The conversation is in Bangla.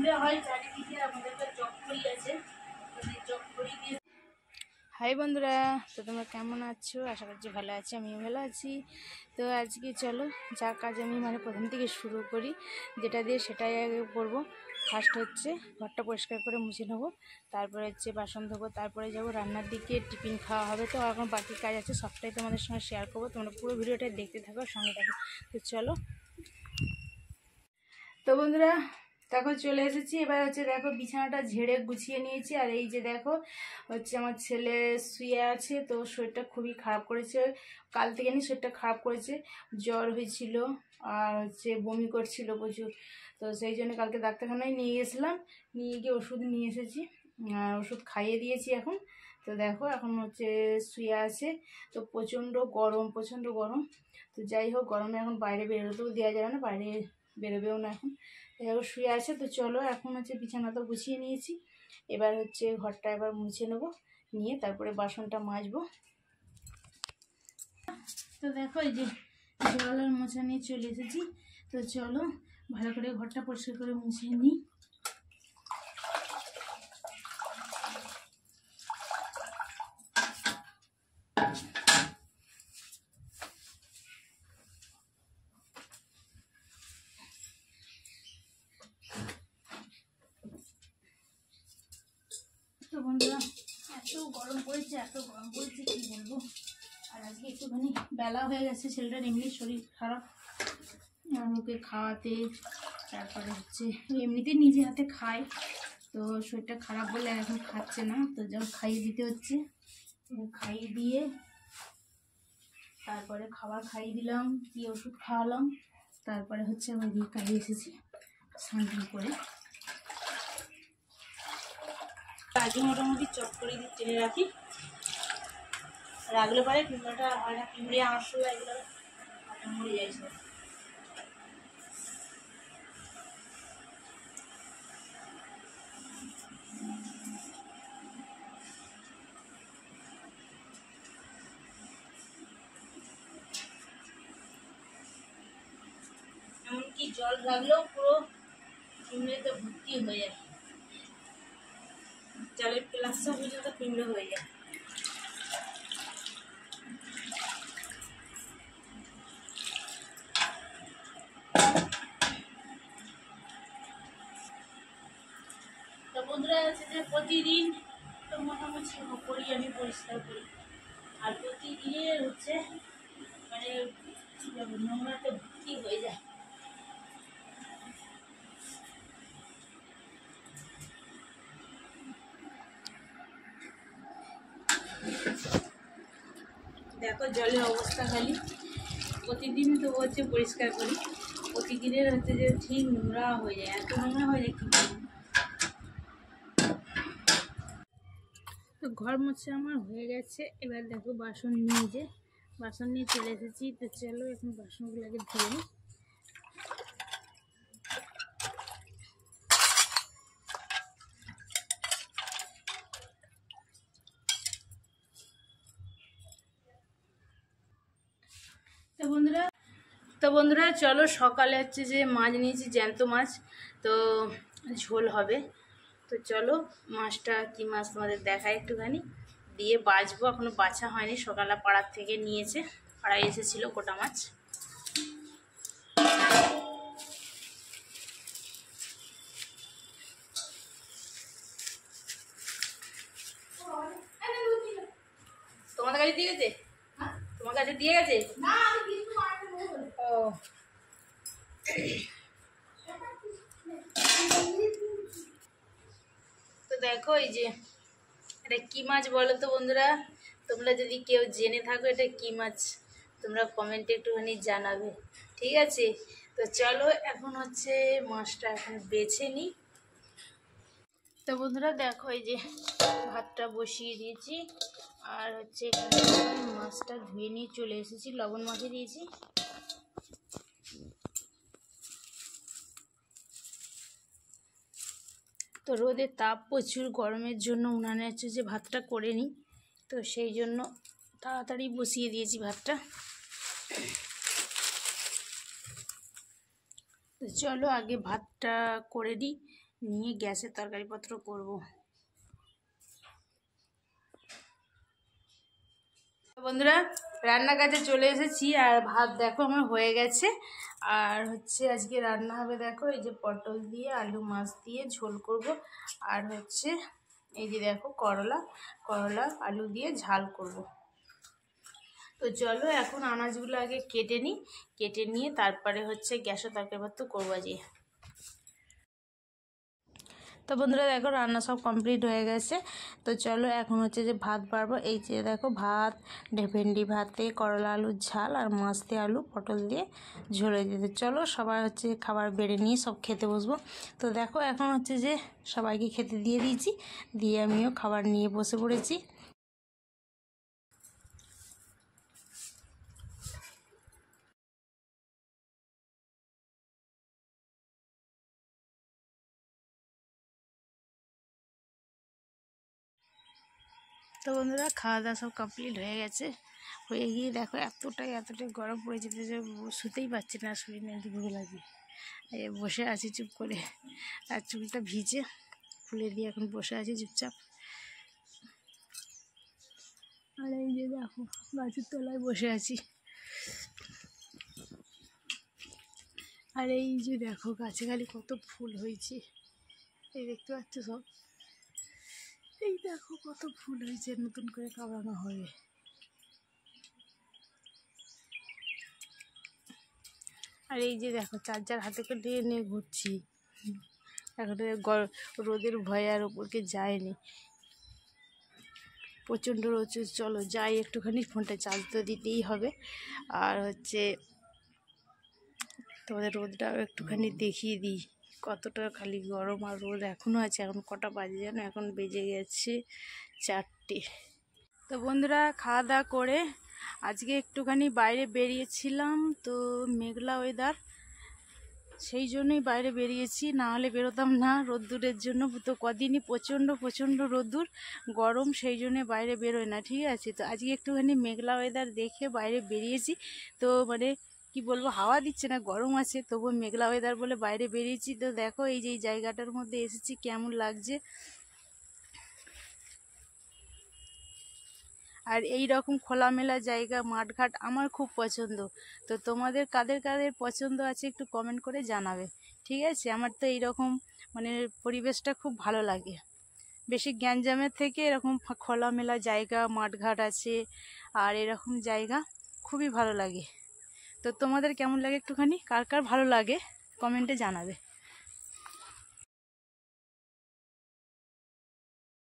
বললে হয়, চারিদিকে আমাদের তো চক্করি আছে, চক্করি দিয়ে। হাই বন্ধুরা, তো তোমরা কেমন আছো? আশা করছি ভালো আছি, আমিও ভালো আছি। তো আজকে চলো যা কাজ আমি প্রথম থেকে শুরু করি, যেটা দিয়ে সেটাই আগে করবো। ফার্স্ট হচ্ছে ঘরটা পরিষ্কার করে মুছে নেবো, তারপরে হচ্ছে বাসন ধোবো, তারপরে যাবো রান্নার দিকে, টিফিন খাওয়া হবে। তো এখন বাকি কাজ আছে, সবটাই তোমাদের সঙ্গে শেয়ার করবো। তোমরা পুরো ভিডিওটা দেখতে থাকো, সঙ্গে থাকো। তো চলো। তো বন্ধুরা দেখো চলে এসেছি। এবার হচ্ছে দেখো বিছানাটা ঝেড়ে গুছিয়ে নিয়েছি। আর এই যে দেখো হচ্ছে আমার ছেলে শুয়ে আছে, তো শরীরটা খুবই খারাপ করেছে। কাল থেকে শরীরটা খারাপ করেছে, জ্বর হয়েছিল আর হচ্ছে বমি করছিল প্রচুর। তো সেই জন্য কালকে ডাক্তারখানায় নিয়ে গেছিলাম, নিয়ে গিয়ে ওষুধ নিয়ে এসেছি আর ওষুধ খাইয়ে দিয়েছি এখন। তো দেখো এখন হচ্ছে শুয়ে আছে। তো প্রচণ্ড গরম। তো যাই হোক, গরমে এখন বাইরে বেরোতেও দেওয়া যাবে না, বাইরে বেরোবেও না এখন। এবার শুয়ে আছে। তো চলো এখন হচ্ছে বিছানা তো গুছিয়ে নিয়েছি, এবার হচ্ছে ঘরটা এবার মুছে নেবো, নিয়ে তারপরে বাসনটা মাজবো। তো দেখো এই যে জল আর মোছা নিয়ে চলে এসেছি। তো চলো ভালো করে ঘরটা পরিষ্কার করে মুছে নিই। তো বন্ধুরা এত গরম পড়েছে কি বলবো। আর আজকে একটুখানি বেলা হয়ে গেছে, ছেলেটার এমনি শরীর খারাপ, ওকে খাওয়াতে, তারপরে হচ্ছে এমনিতে নিজে হাতে খায়, তো শরীরটা খারাপ বলে এখন খাচ্ছে না। তো যখন খাইয়ে দিতে হচ্ছে, খাইয়ে দিয়ে তারপরে খাবার খাইয়ে দিলাম, দিয়ে ওষুধ খাওয়ালাম, তারপরে হচ্ছে আমি দিয়ে কাজে এসেছি স্নান করে। আগে মোটামুটি চটকরি দিয়ে টেনে রাখি, রাখলে পারে পিঁপড়াটা হয় না, পিঁপড়ে আরশোলা এগুলো মরে যায় সব। এমনকি জল রাখলেও পুরো পিঁপড়েতে ভর্তি হয়ে যায়, জলের প্লাস্টার পর্যন্ত পিঁপড়ে হয়ে যায়। তো বন্ধুরা আছে যে প্রতিদিন তো মোটামুটি করি, আমি পরিষ্কার করি। আর প্রতিদিনের হচ্ছে মানে নোংরাতে ভর্তি হয়ে যায়। দেখো জলের অবস্থা খালি, প্রতিদিন তো হচ্ছে পরিষ্কার করি, প্রতিদিনের হচ্ছে যে ঠিক নোংরা হয়ে যায়, এত নোংরা হয়ে যায় কি। তো ঘর মোছা আমার হয়ে গেছে। এবার দেখো বাসন নিয়ে চলে এসেছি। তো চলো এখন বাসনগুলোকে ধুয়ে নিই। তো বন্ধুরা চলো, সকালে হচ্ছে যে মাছ নিয়েছি, জ্যান্ত মাছ, তো ঝোল হবে। তো চলো মাছটা কি মাছ তোমাদের দেখায় একটুখানি, দিয়ে বাছবো। এখনো বাছা হয়নি, সকালে পাড়ার থেকে নিয়েছে, পাড়ায় এসেছিল গোটা মাছ। তোমাদের কাছে দিয়ে গেছে? তোমার কাছে দিয়ে গেছে? ও তো দেখো এই যে এটা কি মাছ বলো তো বন্ধুরা, তোমরা যদি কেউ জেনে থাকো এটা কি মাছ, তোমরা কমেন্টে একটুখানি জানাবে, ঠিক আছে? তো চলো এখন হচ্ছে মাছটা এখন বেছে নিই। তো বন্ধুরা দেখো এই যে ভাতটা বসিয়ে দিয়েছি, আর হচ্ছে মাছটা ধুয়ে নিয়ে চলে এসেছি, লবণ মাখিয়ে দিয়েছি। তো রোদের তাপ প্রচুর, গরমের জন্য উনানে হচ্ছে যে ভাতটা করে নিই, তো সেই জন্য তাড়াতাড়ি বসিয়ে দিয়েছি ভাতটা। তো চলো আগে ভাতটা করে দিই, নিয়ে গ্যাসের তরকারিপত্র করব। বন্ধুরা রান্না কাজে চলে এসেছি, আর ভাত দেখো আমার হয়ে গেছে। আর হচ্ছে আজকে রান্না হবে দেখো, এই যে পটল দিয়ে আলু মাছ দিয়ে ঝোল করব, আর হচ্ছে এই যে দেখো করলা আলু দিয়ে ঝাল করব। তো চলো এখন আনাজগুলো আগে কেটে নিয়ে তারপরে হচ্ছে গ্যাসে তরকারিপত্র করবো আজকে। তো বন্ধুরা দেখো রান্না সব কমপ্লিট হয়ে গেছে। তো চলো এখন হচ্ছে যে ভাত বাড়বো। এই যে দেখো ভাত, ভেন্ডি ভাতে করলা আলুর ঝাল, আর মাছ দিয়ে আলু পটল দিয়ে ঝোলে দিতে। চলো সবাই হচ্ছে খাবার বেড়ে নিয়ে সব খেতে বসবো। তো দেখো এখন হচ্ছে যে সবাইকে খেতে দিয়ে দিয়েছি, দিয়ে আমিও খাবার নিয়ে বসে পড়েছি। তো বন্ধুরা খাওয়া দাওয়া সব কমপ্লিট হয়ে গেছে। হয়ে গিয়ে দেখো এতটাই গরম পড়ে যেতে যে শুতেই পারছি না, শরীরে দুপুরবেলা দিয়ে বসে আছি চুপ করে। আর চুলটা ভিজে খুলে দিয়ে এখন বসে আছি চুপচাপ। আর এই যে দেখো গাছের তলায় বসে আছি। আর এই যে দেখো গাছে খালি কত ফুল হয়েছে, এই দেখতে পাচ্ছ সব। এই দেখো কত ফুল হয়েছে, নতুন করে কাবানো হবে। আর এই যে দেখো চার্জার হাতে করে নিয়ে ঘুরছি। এখন রোদের ভয়ে আর ওপরকে যায়নি, প্রচণ্ড রোদ। চলো যাই একটুখানি, ফোনটা চার্জ তো দিতেই হবে। আর হচ্ছে তোমাদের রোদটাও একটুখানি দেখিয়ে দিই কতটা খালি গরম আর রোদ এখনও আছে। এখন কটা বাজে জানো, এখন বেজে গেছে 4টে। তো বন্ধুরা খাওয়া দাওয়া করে আজকে একটুখানি বাইরে বেরিয়েছিলাম, তো মেঘলা ওয়েদার, সেই জন্যই বাইরে বেরিয়েছি, না হলে বেরোতাম না রোদ্দুরের জন্য। তো কদিনই প্রচণ্ড রোদ্দুর গরম, সেই জন্যে বাইরে বেরোয় না, ঠিক আছে। তো আজকে একটুখানি মেঘলা ওয়েদার দেখে বাইরে বেরিয়েছি। তো মানে কি বলবো, হাওয়া দিচ্ছে না, গরম আছে, তবুও মেঘলা ওয়েদার বলে বাইরে বেরিয়েছি। তো দেখো এই যে এই জায়গাটার মধ্যে এসেছি, কেমন লাগছে। আর এই রকম খোলামেলা জায়গা মাঠঘাট আমার খুব পছন্দ। তো তোমাদের কাদের কাদের পছন্দ আছে একটু কমেন্ট করে জানাবে, ঠিক আছে। আমার তো এইরকম মানে পরিবেশটা খুব ভালো লাগে, বেশি গ্যাঞ্জামের থেকে এরকম খোলামেলা জায়গা মাঠঘাট আছে, আর এরকম জায়গা খুবই ভালো লাগে। তো তোমাদের কেমন লাগে একটুখানি, কার কার ভালো লাগে কমেন্টে জানাবে।